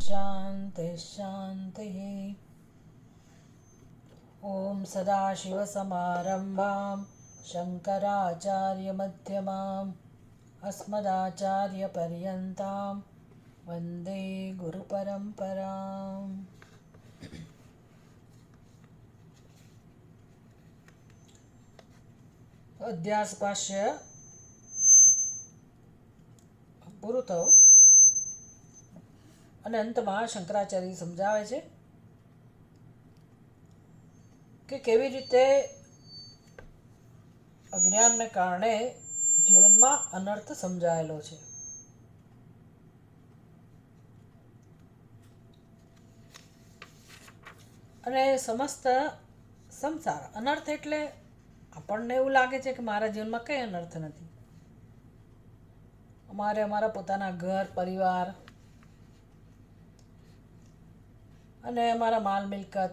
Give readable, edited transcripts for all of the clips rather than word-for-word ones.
शान्तिः शान्तिः। ॐ सदाशिवसमारम्भां शङ्कराचार्यमध्यमाम् अस्मदाचार्यपर्यन्तां वन्दे गुरुपरम्पराम्। અધ્યાસભાષ્ય પૂરું થયું અને અંતમાં શંકરાચાર્ય સમજાવે છે કે કેવી રીતે અજ્ઞાનને કારણે જીવનમાં અનર્થ સમજાયેલો છે. અને સમસ્ત સંસાર અનર્થ એટલે આપણને એવું લાગે છે કે મારા જીવનમાં કંઈ અનર્થ નથી. અમારા પોતાના ઘર પરિવાર અને અમારા માલ મિલકત,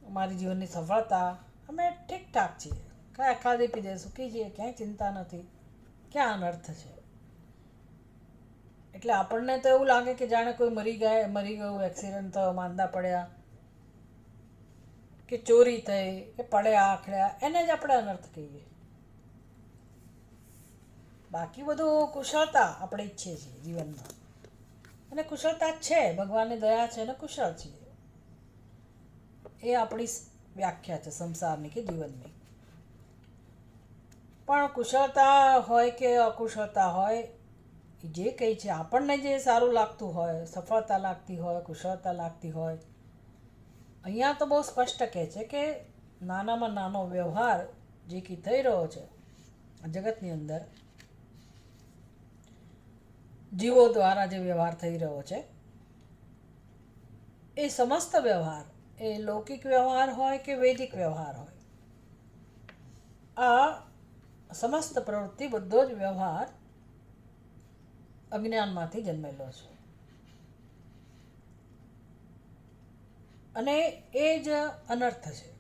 અમારી જીવનની સફળતા, અમે ઠીકઠાક છીએ, કાંઈ ખાધી પીધે સુખી છીએ, ક્યાંય ચિંતા નથી, ક્યાં અનર્થ છે. એટલે આપણને તો એવું લાગે કે જાણે કોઈ મરી ગયું, એક્સિડન્ટ થયો, માંદા પડ્યા કે ચોરી થઈ કે પડ્યા આખડ્યા, એને જ આપણે અનર્થ કહીએ. બાકી બધું કુશળતા આપણે ઈચ્છીએ છીએ જીવનમાં, અને કુશળતા જ છે, ભગવાનની દયા છે અને કુશળ છીએ. એ આપણી વ્યાખ્યા છે સંસારની કે જીવનની. પણ કુશળતા હોય કે અકુશળતા હોય, જે કંઈ છે આપણને જે સારું લાગતું હોય, સફળતા લાગતી હોય, કુશળતા લાગતી હોય, અહીંયા તો બહુ સ્પષ્ટ કહે છે કે નાનામાં નાનો વ્યવહાર જે કંઈ થઈ રહ્યો છે જગતની અંદર, જીવો દ્વારા જે વ્યવહાર થઈ રહ્યો છે, એ સમસ્ત વ્યવહાર, એ લૌકિક વ્યવહાર હોય કે વૈદિક વ્યવહાર હોય, આ સમસ્ત પ્રવૃત્તિ, બધો જ વ્યવહાર અજ્ઞાનમાંથી જન્મેલો છે. અને એ જ અનર્થ છે.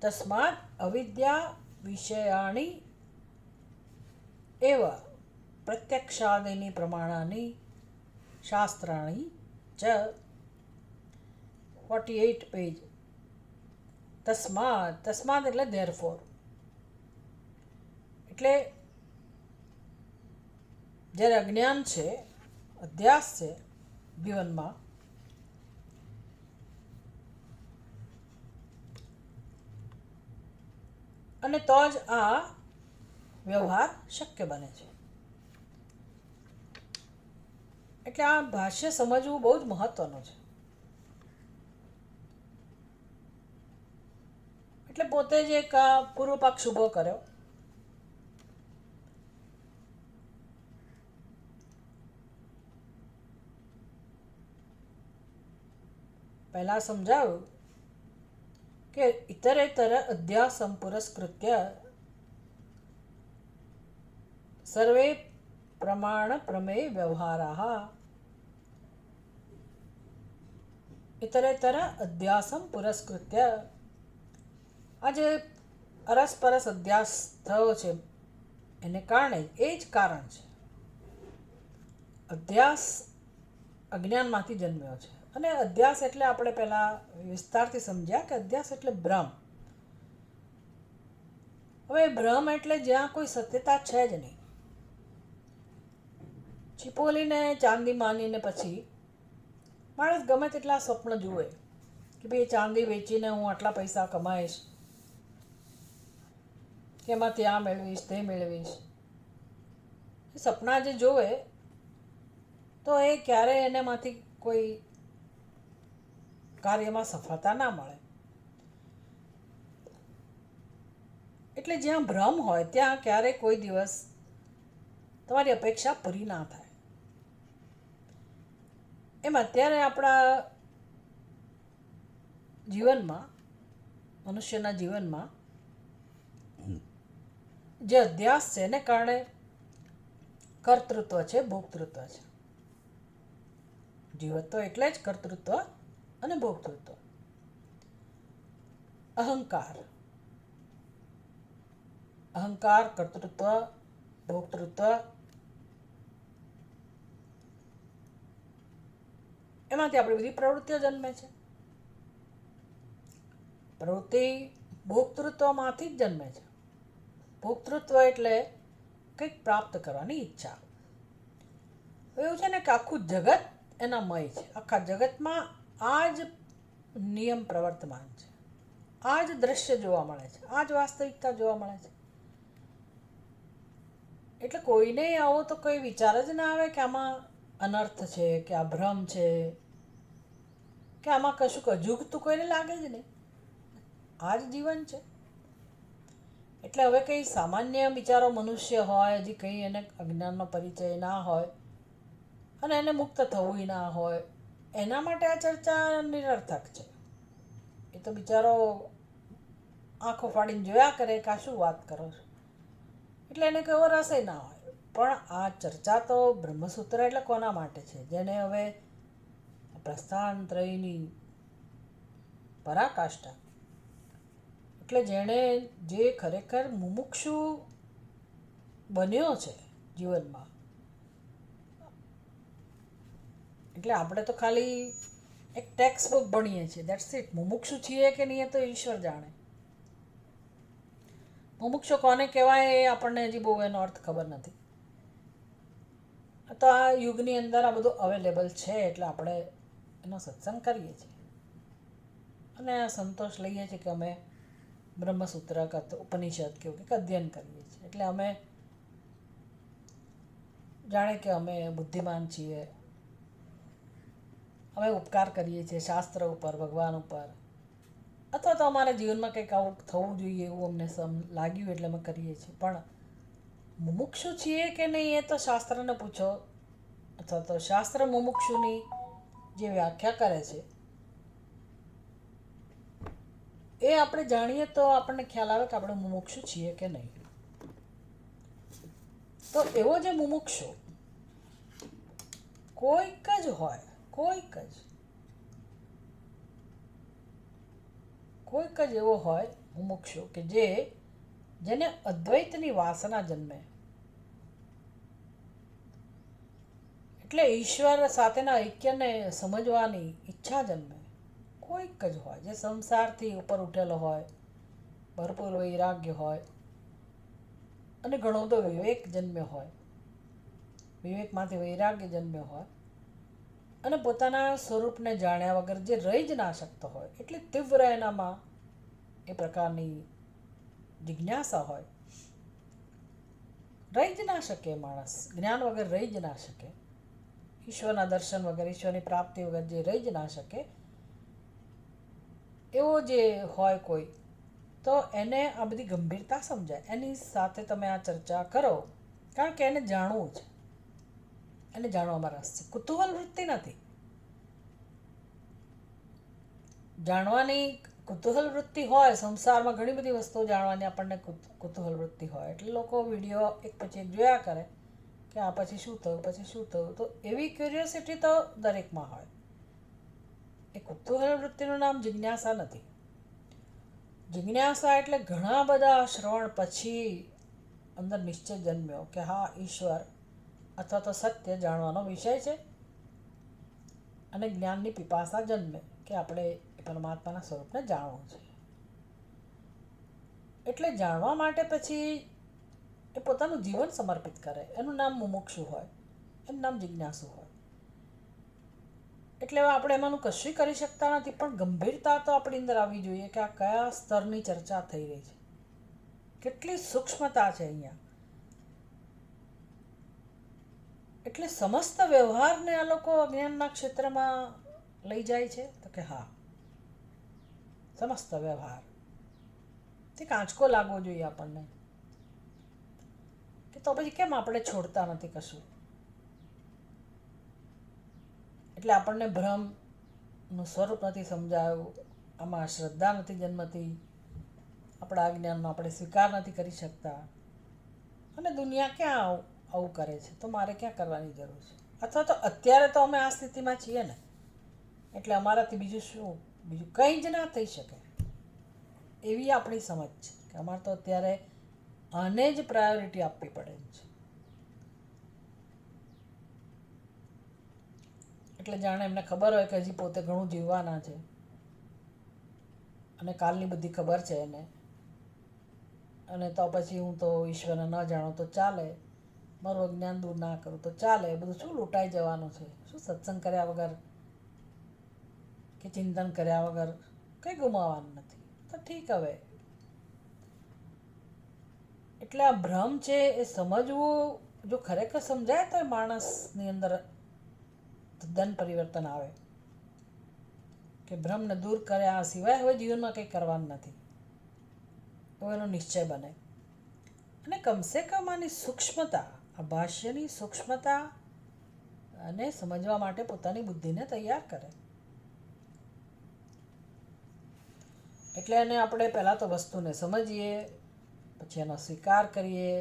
તસ્માત અવિદ્યા વિષયાણી એવ પ્રત્યક્ષાદિની પ્રમાણાની શાસ્ત્રાણી ચ 48 પેજ. તસ્માત એટલે ધેરફોર, એટલે જ્યારે અજ્ઞાન છે, અધ્યાસ છે જીવનમાં, અને તો જ આ વ્યવહાર શક્ય બને છે. એટલે આ ભાષ્ય સમજવું બહુ જ મહત્વનું છે. એટલે પોતે જ એક પૂર્વ પક્ષ ઊભો કર્યો. પહેલા સમજાવ્યું કે ઇતરેતર અધ્યાસમ પુરસ્કૃત્ય સર્વે પ્રમાણ પ્રમેય વ્યવહારાઃ. ઇતરેતર અધ્યાસમ પુરસ્કૃત્ય, આ જે અરસપરસ અધ્યાસ થયો છે એને કારણે, એ જ કારણ છે. અધ્યાસ અજ્ઞાનમાંથી જન્મ્યો છે. અને અધ્યાસ એટલે આપણે પહેલાં વિસ્તારથી સમજ્યા કે અધ્યાસ એટલે ભ્રમ. હવે ભ્રમ એટલે જ્યાં કોઈ સત્યતા છે જ નહીં. છીપોલીને ચાંદી માનીને પછી માણસ ગમે તેટલા સ્વપ્ન જુએ કે ભાઈ ચાંદી વેચીને હું આટલા પૈસા કમાઈશ, કે એમાંથી આ મેળવીશ, તે મેળવીશ. એ સપના જે જોવે તો એ ક્યારેય એનામાંથી કોઈ કાર્યમાં સફળતા ના મળે. એટલે જ્યાં ભ્રમ હોય ત્યાં ક્યારેય કોઈ દિવસ તમારી અપેક્ષા પૂરી ના થાય. એમ અત્યારે આપણા જીવનમાં, મનુષ્યના જીવનમાં જે અધ્યાસ છે એને કારણે કર્તૃત્વ છે, ભોક્તૃત્વ છે. જીવત્વ એટલે જ કર્તૃત્વ અને ભોક્તૃત્વ. અહંકાર, કર્તૃત્વ, ભોક્તૃત્વ, એમાંથી આપણી બધી પ્રવૃત્તિઓ જન્મે છે. પ્રવૃત્તિ ભોક્તૃત્વમાંથી જ જન્મે છે. ભોક્તૃત્વ એટલે કંઈક પ્રાપ્ત કરવાની ઈચ્છા. એવું છે ને કે આખું જગત એના મય છે. આખા જગતમાં આ જ નિયમ પ્રવર્તમાન છે. આ જ દ્રશ્ય જોવા મળે છે. આ જ વાસ્તવિકતા જોવા મળે છે. એટલે કોઈને આવો તો કોઈ વિચાર જ ના આવે કે આમાં અનર્થ છે, કે આ ભ્રમ છે, કે આમાં કશુંક અજુગતું કોઈને લાગે જ નહીં. આ જ જીવન છે. એટલે હવે કંઈ સામાન્ય બિચારો મનુષ્ય હોય, હજી કંઈ એને અજ્ઞાનનો પરિચય ના હોય અને એને મુક્ત થવું ના હોય, એના માટે આ ચર્ચા નિરર્થક છે. એ તો બિચારો આંખો ફાડીને જોયા કરે કે આ શું વાત કરો છો, એટલે એને કોઈ રસે ના હોય. પણ આ ચર્ચા તો બ્રહ્મસૂત્ર એટલે કોના માટે છે? જેને હવે પ્રસ્થાનત્રયની પરાકાષ્ઠા, એટલે જેણે જે ખરેખર મુમુક્ષુ બન્યો છે જીવનમાં. એટલે આપણે તો ખાલી એક ટેક્સ્ટ બુક ભણીએ છીએ, દેટ્સ ઇટ. મુમુક્ષુ છીએ કે નહીં એ તો ઈશ્વર જાણે. મુમુક્ષુ કોને કહેવાય એ આપણને હજી બહુ એનો અર્થ ખબર નથી. તો આ યુગની અંદર આ બધું અવેલેબલ છે એટલે આપણે એનો સત્સંગ કરીએ છીએ અને સંતોષ લઈએ છીએ કે અમે બ્રહ્મસૂત્ર કે ઉપનિષદ કે એવું કંઈક અધ્યયન કરીએ છીએ. એટલે અમે જાણે કે અમે બુદ્ધિમાન છીએ, અમે ઉપકાર કરીએ છીએ શાસ્ત્ર ઉપર, ભગવાન ઉપર, અથવા તો અમારા જીવનમાં કંઈક આવું થવું જોઈએ એવું અમને લાગ્યું એટલે અમે કરીએ છીએ. પણ મુમુક્ષુ છીએ કે નહીં એ તો શાસ્ત્રને પૂછો, અથવા તો શાસ્ત્ર મુમુક્ષુની જે વ્યાખ્યા કરે છે એ આપણે જાણીએ તો આપણને ખ્યાલ આવે કે આપણે મુમુક્ષુ છીએ કે નહીં. તો એવો જે મુમુક્ષુ કોઈક જ હોય, કોઈક જ એવો હોય મુમુક્ષુ કે જેને અદ્વૈતની વાસના જન્મે, એટલે ઈશ્વર સાથેના ઐક્યને સમજવાની ઈચ્છા જન્મે. કોઈક જ હોય જે સંસારથી ઉપર ઉઠેલો હોય, ભરપૂર વૈરાગ્ય હોય અને ઘણો બધો વિવેક જન્મ્યો હોય, વિવેકમાંથી વૈરાગ્ય જન્મ્યો હોય અને પોતાના સ્વરૂપને જાણ્યા વગર જે રહી જ ના શકતો હોય, એટલે તીવ્ર એનામાં એ પ્રકારની જિજ્ઞાસા હોય. રહી જ ના શકે માણસ, જ્ઞાન વગર રહી જ ના શકે, ઈશ્વરના દર્શન વગર, ઈશ્વરની પ્રાપ્તિ વગર જે રહી જ ના શકે, એવો જે હોય કોઈ, તો એને આ બધી ગંભીરતા સમજાય. એની સાથે તમે આ ચર્ચા કરો, કારણ કે એને જાણવું છે, એને જાણવામાં રસ છે. કુતૂહલ વૃત્તિ નથી. જાણવાની કુતૂહલ વૃત્તિ હોય, સંસારમાં ઘણી બધી વસ્તુઓ જાણવાની આપણને કુતૂહલ વૃત્તિ હોય, એટલે લોકો વિડીયો એક પછી એક જોયા કરે કે આ પછી શું થયું, પછી શું થયું. તો એવી ક્યુરિયોસિટી તો દરેકમાં હોય. એ કુતૂહલ વૃત્તિનું નામ જિજ્ઞાસા નથી. જિજ્ઞાસા એટલે ઘણા બધા શ્રવણ પછી અંદર નિશ્ચય જન્મ્યો કે હા, ઈશ્વર અથવા તો સત્ય જાણવાનો વિષય છે, અને જ્ઞાનની પીપાસા જન્મે કે આપણે પરમાત્માના સ્વરૂપને જાણવું છે. એટલે જાણવા માટે પછી એ પોતાનું જીવન સમર્પિત કરે. એનું નામ મુમુક્ષુ હોય, એનું નામ જિજ્ઞાસુ હોય. એટલે આપણે એમાંનું કશું કરી શકતા નથી, પણ ગંભીરતા તો આપણી અંદર આવવી જોઈએ કે આ કયા સ્તરની ચર્ચા થઈ રહી છે, કેટલી સૂક્ષ્મતા છે અહીંયા. એટલે સમસ્ત વ્યવહારને આ લોકો અજ્ઞાનના ક્ષેત્રમાં લઈ જાય છે. તો કે હા, સમસ્ત વ્યવહાર તે આંચકો લાગવો જોઈએ આપણને, કે તો પછી કેમ આપણે છોડતા નથી કશું. એટલે આપણને ભ્રમનું સ્વરૂપ નથી સમજાયું, આમાં શ્રદ્ધા નથી જન્મતી, આપણા જ્ઞાનનો આપણે સ્વીકાર નથી કરી શકતા, અને દુનિયા ક્યાં આવું કરે છે, તો મારે ક્યાં કરવાની જરૂર છે. અથવા તો અત્યારે તો અમે આ સ્થિતિમાં છીએ ને, એટલે અમારાથી બીજું શું, બીજું કંઈ જ ના થઈ શકે, એવી આપણી સમજ છે કે અમારે તો અત્યારે આને જ પ્રાયોરિટી આપવી પડે છે. એટલે જાણે એમને ખબર હોય કે હજી પોતે ઘણું જીવવાના છે અને કાલની બધી ખબર છે એને, અને તો પછી હું તો ઈશ્વરને ન જાણું તો ચાલે, મારું અજ્ઞાન દૂર ના કરું તો ચાલે, એ બધું શું લૂંટાઈ જવાનું છે, શું સત્સંગ કર્યા વગર કે ચિંતન કર્યા વગર કંઈ ગુમાવવાનું નથી. તો ઠીક હવે. એટલે આ ભ્રમ છે એ સમજવું, જો ખરેખર સમજાય તો એ માણસની અંદર તદ્દન પરિવર્તન આવે કે ભ્રમને દૂર કર્યા સિવાય હવે જીવનમાં કંઈ કરવાનું નથી, હવે એનો નિશ્ચય બને. અને કમસે કમ આની સૂક્ષ્મતા, આ ભાષ્યની સૂક્ષ્મતા અને સમજવા માટે પોતાની બુદ્ધિને તૈયાર કરે. એટલે એને આપણે પહેલાં તો વસ્તુને સમજીએ, પછી એનો સ્વીકાર કરીએ,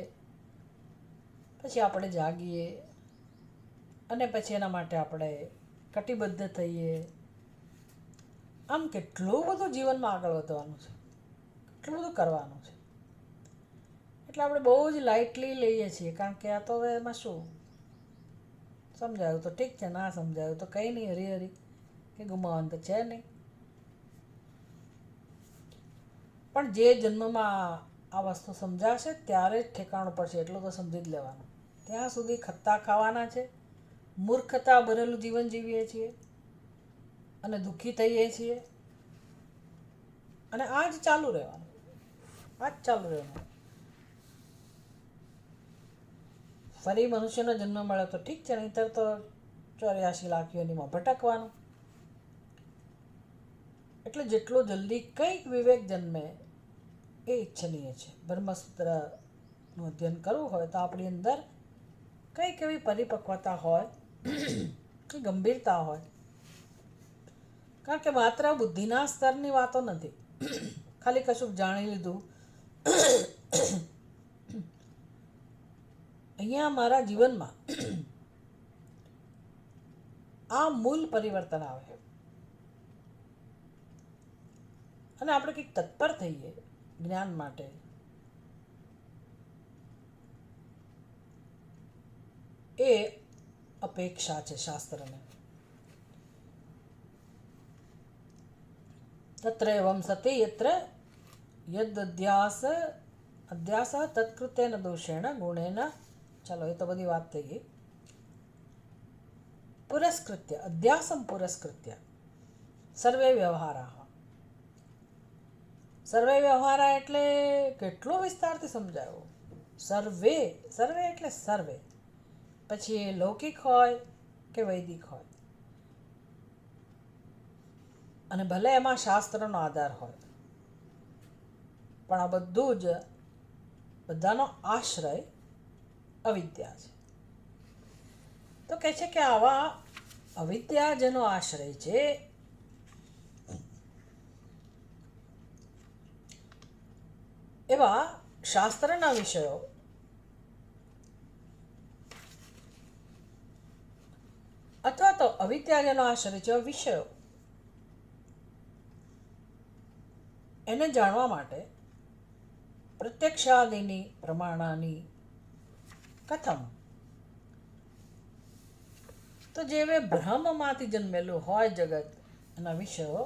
પછી આપણે જાગીએ, અને પછી એના માટે આપણે કટિબદ્ધ થઈએ. આમ કેટલું બધું જીવનમાં આગળ વધવાનું છે, કેટલું બધું કરવાનું છે. એટલે આપણે બહુ જ લાઇટલી લઈએ છીએ, કારણ કે આ તો હવે એમાં શું, સમજાયું તો ઠીક છે, ના સમજાયું તો કંઈ નહીં, હરી હરી કે ગુમાવવાનું તો છે નહીં. પણ જે જન્મમાં આ વસ્તુ સમજાશે ત્યારે જ ઠેકાણું પડશે, એટલું તો સમજી જ લેવાનું. ત્યાં સુધી ખત્તા ખાવાના છે, મૂર્ખતા ભરેલું જીવન જીવીએ છીએ અને દુઃખી થઈએ છીએ, અને આ જ ચાલુ રહેવાનું, આ જ ચાલુ રહેવાનું. ફરી મનુષ્યનો જન્મ મળે તો ઠીક છે, નહીંતર તો 84 લાખ યોનિમાં ભટકવાનું. એટલે જેટલો જલ્દી કંઈક વિવેક જન્મે એ ઈચ્છનીય છે. બ્રહ્મસૂત્રનું અધ્યયન કરવું હોય તો આપણી અંદર કંઈક એવી પરિપક્વતા હોય કે ગંભીરતા હોય, કારણ કે માત્ર બુદ્ધિના સ્તરની વાતો નથી, ખાલી કશુંક જાણી લીધું. અહીંયા મારા જીવનમાં આ મૂલ પરિવર્તન આવે અને આપણે કંઈક તત્પર થઈએ જ્ઞાન માટે, એ અપેક્ષા છે શાસ્ત્રને. તત્ર એવં સતી યત્ર યદ્ અધ્યાસ તત્કૃતેન દોષેણ ગુણેન. ચાલો, એ તો બધી વાત થઈ ગઈ. પુરસ્કૃત્ય, અધ્યાસમ પુરસ્કૃત્ય સર્વે વ્યવહારા. સર્વે વ્યવહારા એટલે કેટલો વિસ્તારથી સમજાયો. સર્વે, સર્વે એટલે સર્વે, પછી એ લૌકિક હોય કે વૈદિક હોય, અને ભલે એમાં શાસ્ત્રનો આધાર હોય, પણ આ બધું જ, બધાનો આશ્રય અવિદ્યા છે. તો કહે છે કે આવા અવિદ્યા જેનો આશ્રય છે, એવા શાસ્ત્રના વિષયો અથવા તો અવિદ્યા જેનો આશ્રય છે વિષયો, એને જાણવા માટે પ્રત્યક્ષાદિની પ્રમાણાની કથમ. તો જે ભ્રમમાંથી જન્મેલું હોય જગત, એના વિષયો,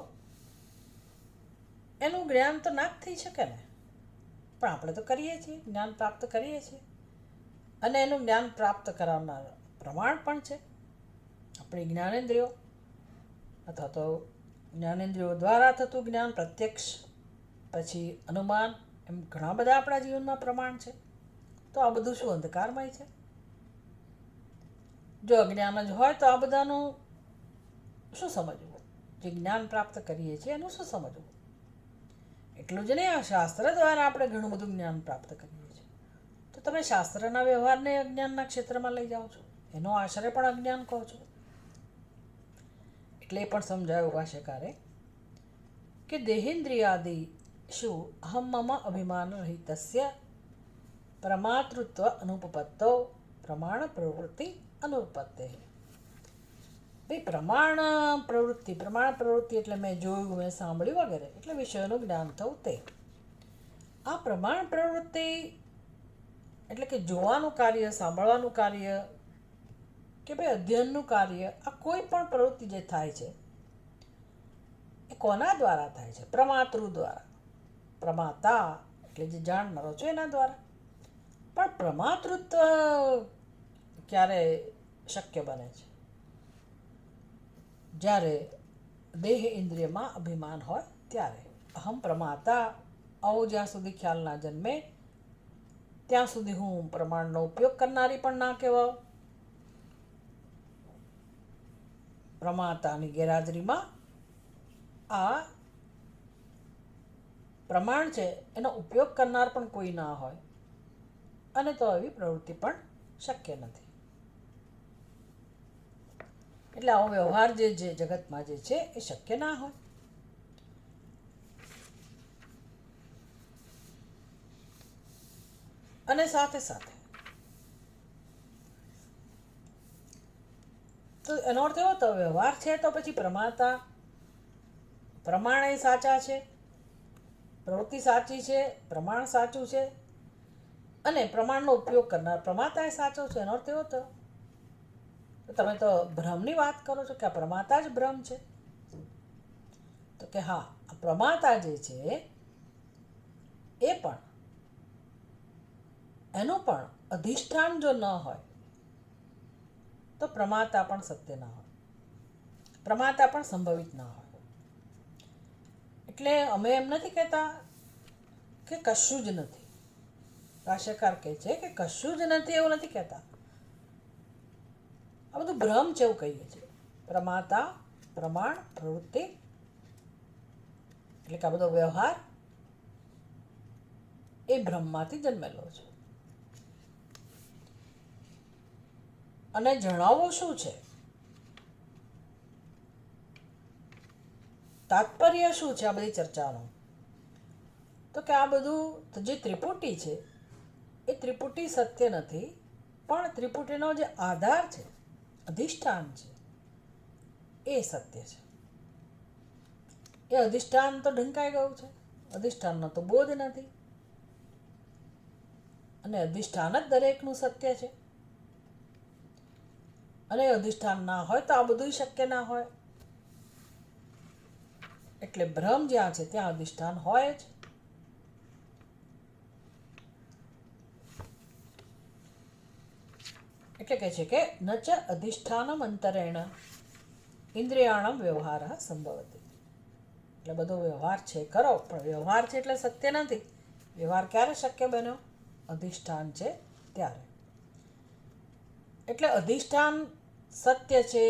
એનું જ્ઞાન તો ના જ થઈ શકે ને. પણ આપણે તો કરીએ છીએ, જ્ઞાન પ્રાપ્ત કરીએ છીએ, અને એનું જ્ઞાન પ્રાપ્ત કરાવનાર પ્રમાણ પણ છે આપણી જ્ઞાનેન્દ્રિયો, અથવા તો જ્ઞાનેન્દ્રિયો દ્વારા થતું જ્ઞાન, પ્રત્યક્ષ, પછી અનુમાન, એમ ઘણા બધા આપણા જીવનમાં પ્રમાણ છે. તો આ બધું શું અંધકારમય છે? જો અજ્ઞાન જ હોય તો આ બધાનું શું સમજવું? જે જ્ઞાન પ્રાપ્ત કરીએ છીએ એનું શું સમજવું? એટલું જ નહીં, આ શાસ્ત્ર દ્વારા આપણે ઘણું બધું જ્ઞાન પ્રાપ્ત કરીએ છીએ. તો તમે શાસ્ત્રના વ્યવહારને અજ્ઞાનના ક્ષેત્રમાં લઈ જાઓ છો, એનો આશ્રય પણ અજ્ઞાન કહો છો. એટલે એ પણ સમજાયું ભાષ્યકારે કે દેહેન્દ્રિયાદિ શું અહમ મમ અભિમાન રહિતસ્ય પ્રમાતૃત્વ અનુપપત્તો પ્રમાણ પ્રવૃત્તિ અનુપત્તે. ભાઈ પ્રમાણ પ્રવૃત્તિ એટલે મેં જોયું, મેં સાંભળ્યું વગેરે, એટલે વિષયોનું જ્ઞાન થવું તે. આ પ્રમાણ પ્રવૃત્તિ એટલે કે જોવાનું કાર્ય, સાંભળવાનું કાર્ય, કે ભાઈ અધ્યયનનું કાર્ય, આ કોઈ પણ પ્રવૃત્તિ જે થાય છે એ કોના દ્વારા થાય છે? પ્રમાતૃ દ્વારા. પ્રમાતા એટલે જે જાણનારો છે એના દ્વારા. પણ પ્રમાતૃત્વ ક્યારે શક્ય બને છે? જ્યારે દેહ ઇન્દ્રિયમાં અભિમાન હોય ત્યારે. અહમ પ્રમાતા, આવો જ્યાં સુધી ખ્યાલ ના જન્મે ત્યાં સુધી હું પ્રમાણનો ઉપયોગ કરનારી પણ ના કહેવાઉં. પ્રમાતાની ગેરહાજરીમાં આ પ્રમાણ છે એનો ઉપયોગ કરનાર પણ કોઈ ના હોય, અને તો એવી પ્રવૃત્તિ પણ શક્ય નથી. એટલે આવો વ્યવહાર જે જગતમાં જે છે એ શક્ય ના હોય. અને સાથે સાથે તો એનો અર્થ એવો તો વ્યવહાર છે તો પછી પ્રમાતા પ્રમાણ એ સાચા છે, પ્રવૃત્તિ સાચી છે, પ્રમાણ સાચું છે, અને પ્રમાણનો ઉપયોગ કરનાર પ્રમાતા એ સાચો છે. એનો અર્થ એવો તો તમે તો ભ્રમની વાત કરો છો કે આ પ્રમાતા જ ભ્રમ છે. તો કે હા, આ પ્રમાતા જે છે એ પણ એનું પણ અધિષ્ઠાન જો ન હોય તો પ્રમાતા પણ સત્ય ના હોય, પ્રમાતા પણ સંભવિત ના હોય. એટલે અમે એમ નથી કહેતા કે કશું જ નથી. ભાષ્યકાર કહે છે કે કશું જ નથી એવું નથી કહેતા. આ બધું ભ્રમ છે એવું કહીએ છીએ. પ્રમાતા, પ્રમાણ, પ્રવૃત્તિ એટલે કે આ બધો વ્યવહાર એ ભ્રમમાંથી જન્મેલો છે. અને જણાવવું શું છે? તાત્પર્ય શું છે આ બધી ચર્ચાનું? તો કે આ બધું જે ત્રિપુટી છે એ ત્રિપુટી સત્ય નથી, પણ ત્રિપુટીનો જે આધાર છે, અધિષ્ઠાન છે, એ સત્ય છે. એ અધિષ્ઠાન તો ઢંકાઈ ગયું છે. અધિષ્ઠાનનો તો બોધ નથી, અને અધિષ્ઠાન જ દરેકનું સત્ય છે. અને અધિષ્ઠાન ના હોય તો આ બધું શક્ય ના હોય. એટલે ભ્રમ જ્યાં છે ત્યાં અધિષ્ઠાન હોય જ. એટલે કહે છે કે ન ચ અધિષ્ઠાનમ અંતરેણ ઇન્દ્રિયાણમ વ્યવહાર સંભવતી. એટલે બધો વ્યવહાર છે કરો, પણ વ્યવહાર છે એટલે સત્ય નથી. વ્યવહાર ક્યારે શક્ય બન્યો? અધિષ્ઠાન છે ત્યારે. એટલે અધિષ્ઠાન સત્ય છે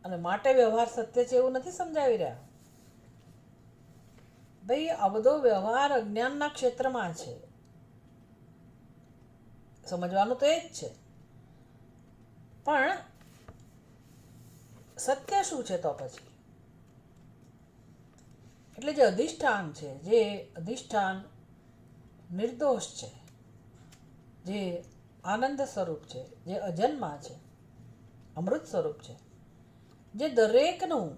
અને માટે વ્યવહાર સત્ય છે એવું નથી સમજાવી રહ્યા. ભાઈ આ બધો વ્યવહાર અજ્ઞાનના ક્ષેત્રમાં છે, સમજવાનું તો એ જ છે. પણ સત્ય શું છે તો પછી? એટલે જે અધિષ્ઠાન છે, જે અધિષ્ઠાન નિર્દોષ છે, જે આનંદ સ્વરૂપ છે, જે અજન્મા છે, અમૃત સ્વરૂપ છે, જે દરેકનું,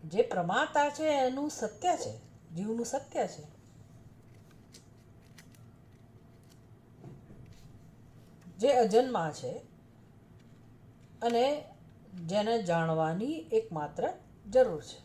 જે પ્રમાતા છે એનું સત્ય છે, જીવનું સત્ય છે, જે અજન્મા છે, અને જેને જાણવાની એકમાત્ર જરૂર છે.